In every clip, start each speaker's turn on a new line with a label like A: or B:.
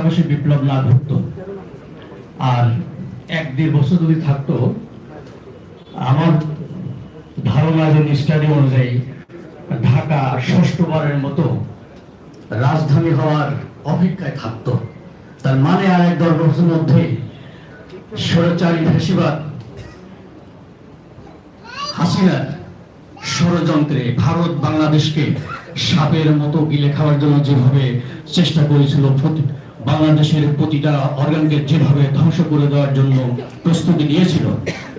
A: বিপ্লব না ঘটতো আর 1-1.5 বছর যদি থাকতো, আমার ধারণা এবং স্টাডি অনুযায়ী ঢাকা ষষ্ঠবারের মতো রাজধানী হওয়ার অপেক্ষায় থাকতো। তার মানে আর 1-10 বছরের মধ্যে স্বৈরাচারী ফ্যাসিবাদ হাসিনার ষড়যন্ত্রে ভারত বাংলাদেশকে সাপের মতো গিলে খাওয়ার জন্য যেভাবে চেষ্টা করেছিল, বাংলাদেশের প্রতিটা অর্গানকে যেভাবে ধ্বংস করে দেওয়ার জন্য প্রস্তুতি নিয়েছিল,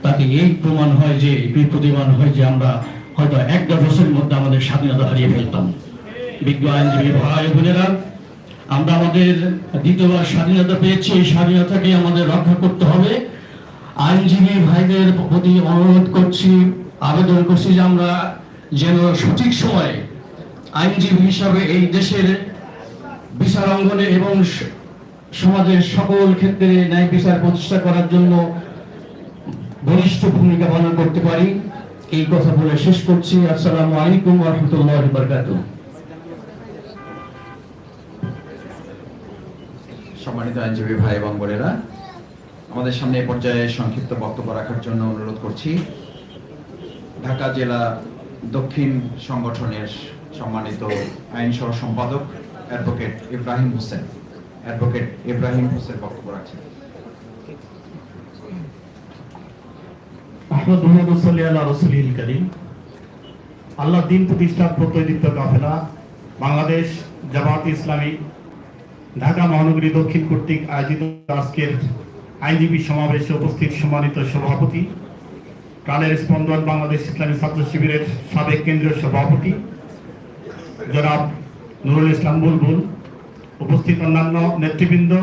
A: তাতে এই প্রমাণ হয় যে প্রতিমান হয় যে আমরা হয়তো 1-10 বছরের মধ্যে আমাদের স্বাধীনতা হারিয়ে ফেলতাম। বিজ্ঞ আইনজীবী ভাই বোনেরা, আমরা আমাদের দ্বিতীয়বার স্বাধীনতা পেয়েছি, এই স্বাধীনতাকে আমাদের রক্ষা করতে হবে। আইনজীবী ভাইদের প্রতি অনুরোধ করছি, আবেদন করছি যে আমরা যেন সঠিক সময়ে আইনজীবী হিসাবে এই দেশের বিচার অঙ্গনে এবং সমাজের সকল ক্ষেত্রে ন্যায় বিচার প্রতিষ্ঠা করার জন্য বলিষ্ঠ ভূমিকা পালন করতে পারি। এই কথা বলে শেষ করছি। আসসালামু আলাইকুম ওয়া রাহমাতুল্লাহি ওয়া বারাকাতুহু।
B: সম্মানিত আইনজীবী ভাই এবং বোনেরা, আমাদের সামনে এই পর্যায়ে সংক্ষিপ্ত বক্তব্য রাখার জন্য অনুরোধ করছি ঢাকা জেলা দক্ষিণ সংগঠনের সম্মানিত আইন সহ সম্পাদক অ্যাডভোকেট ইব্রাহিম হোসেন। অ্যাডভোকেট ইব্রাহিম হোসেন বক্তব্য রাখছেন।
C: আল্লাহ দিন প্রতিষ্ঠার প্রত্যয়দীপ্ত কাফেলা বাংলাদেশ জামাত ইসলামী ঢাকা মহানগরী দক্ষিণ কর্তৃক আয়োজিত আজকের আইনজীবী সমাবেশে উপস্থিত সম্মানিত সভাপতি, প্রাণের স্পন্দন বাংলাদেশ ইসলামী ছাত্র শিবিরের সাবেক কেন্দ্রীয় সভাপতি জনাব নুরুল ইসলাম বুলবুল, উপস্থিত অন্যান্য নেতৃবৃন্দ,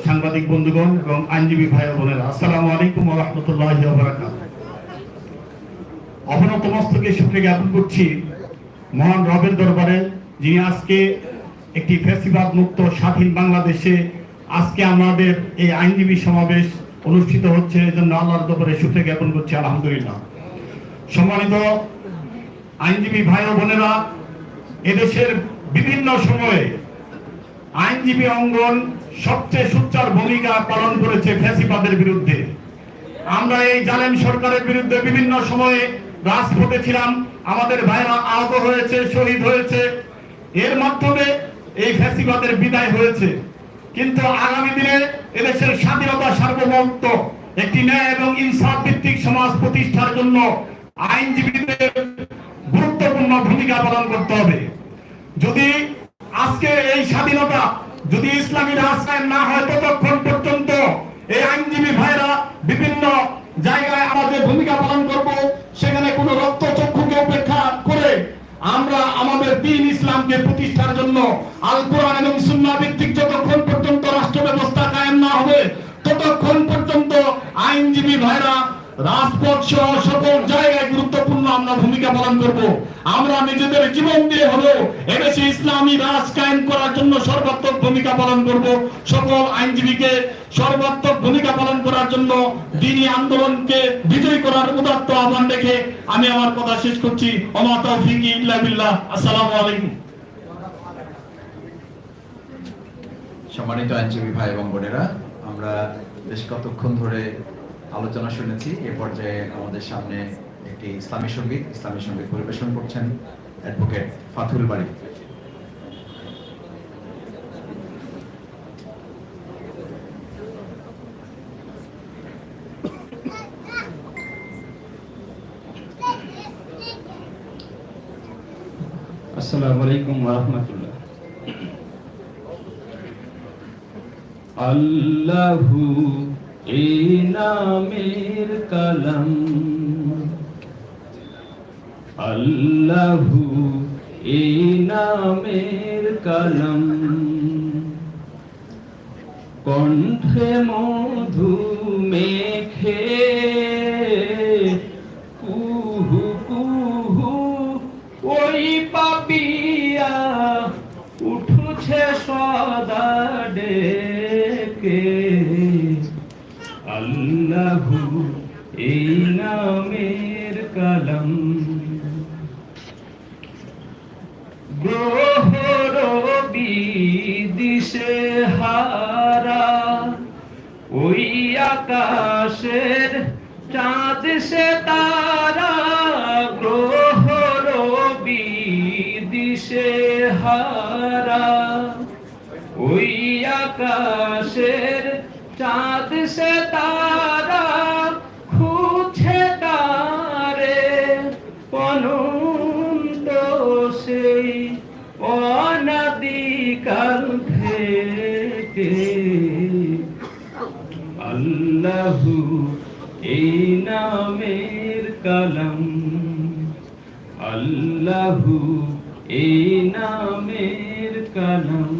C: সাংবাদিক বন্ধুগণ এবং আইনজীবী ভাই বোনেরা, আসসালামু আলাইকুম ওয়া রাহমাতুল্লাহি ওয়া বারাকাতুহু। অবনত মস্তকে শুকরিয়া জ্ঞাপন করছি মহান রবের দরবারে, যিনি আজকে একটি ফ্যাসিবাদ মুক্ত স্বাধীন বাংলাদেশে আজকে আমাদের এই আইনজীবী সমাবেশ অনুষ্ঠিত হচ্ছে, এজন্য আল্লাহর দরবারে শুকরিয়া জ্ঞাপন করছি, আলহামদুলিল্লাহ। সম্মানিত আইনজীবী ভাই ও বোনেরা, এদেশের বিভিন্ন সময়ে আইনজীবী অঙ্গন সবচেয়ে সোচ্চার ভূমিকা পালন করেছে ফ্যাসিবাদের বিরুদ্ধে। আমরা এই জালেম সরকারের বিরুদ্ধে বিভিন্ন সময়ে রাজপথে ছিলাম, আমাদের ভাইরা আহত হয়েছে, শহীদ হয়েছে, এর মাধ্যমে এই ফ্যাসিবাদের বিদায় হয়েছে। কিন্তু আগামী দিনে এদেশের স্বাধীনতা সার্বভৌমত্ব একটি ন্যায় এবং ইনসাফ ভিত্তিক সমাজ প্রতিষ্ঠার জন্য আইনজীবীদের গুরুত্বপূর্ণ ভূমিকা পালন করতে হবে। যদি আজকে এই স্বাধীনতা যদি ইসলামী রাষ্ট্র না হয়, ততক্ষণ পর্যন্ত এই আইনজীবী ভাইরা বিভিন্ন জায়গায় আমাদের ভূমিকা পালন করব। সেখানে কোনো রক্ত চক্ষুকে উপেক্ষা করে আমরা আমাদের দ্বীন ইসলামকে প্রতিষ্ঠার জন্য আল কোরআন এবং সুন্নাহ ভিত্তিক যতক্ষণ পর্যন্ত রাষ্ট্র ব্যবস্থা কায়েম না হবে, ততক্ষণ পর্যন্ত আইনজীবী ভাইরা রাজপথ সহ সকল জায়গায় গুরুত্বপূর্ণ আমরা ভূমিকা পালন করব। আমরা নিজেদের জীবন দিয়ে হলেও এদেশে ইসলামী রাজ কায়েম করার জন্য সর্বাত্মক ভূমিকা পালন করব। সকল আইনজীবীকে সর্বাত্মক ভূমিকা পালন করার জন্য দ্বীনি আন্দোলনকে বিজয় করার উদাত্ত আহ্বান রেখে আমি আমার কথা শেষ করছি। ওমা তাওফীকি ইল্লা বিল্লাহ। আসসালামু আলাইকুম।
B: সম্মানিত আইনজীবী ভাই এবং বোনেরা, আমরা বেশ কতক্ষণ ধরে আলোচনা শুনেছি। এ পর্যায়ে আমাদের সামনে একটি ইসলামী সঙ্গীত পরিবেশন করছেন অ্যাডভোকেট ফাতুল বারী।
A: আসসালামু আলাইকুম ওয়া রাহমাতুল্লাহ। আল্লাহু এই নামের কলম, আল্লাহু এই নামের কলম, কণ্ঠে মধু মেখে কুহু কুহু ওই পাপিয়া উঠুছে সদা ডেকে। আল্লাহু এই নামের কলম, গ্রহ রবি দিশে হা
D: ওই আকাশের চাঁদ সে তারা গ্রহ রবি দিশে হারা ওই আকাশের চাঁদ সে তারা খুঁজে তারে অনন্ত সেই অনাদিকাল থেকে আল্লাহু এই নামের কালাম আল্লাহু এই নামের কালাম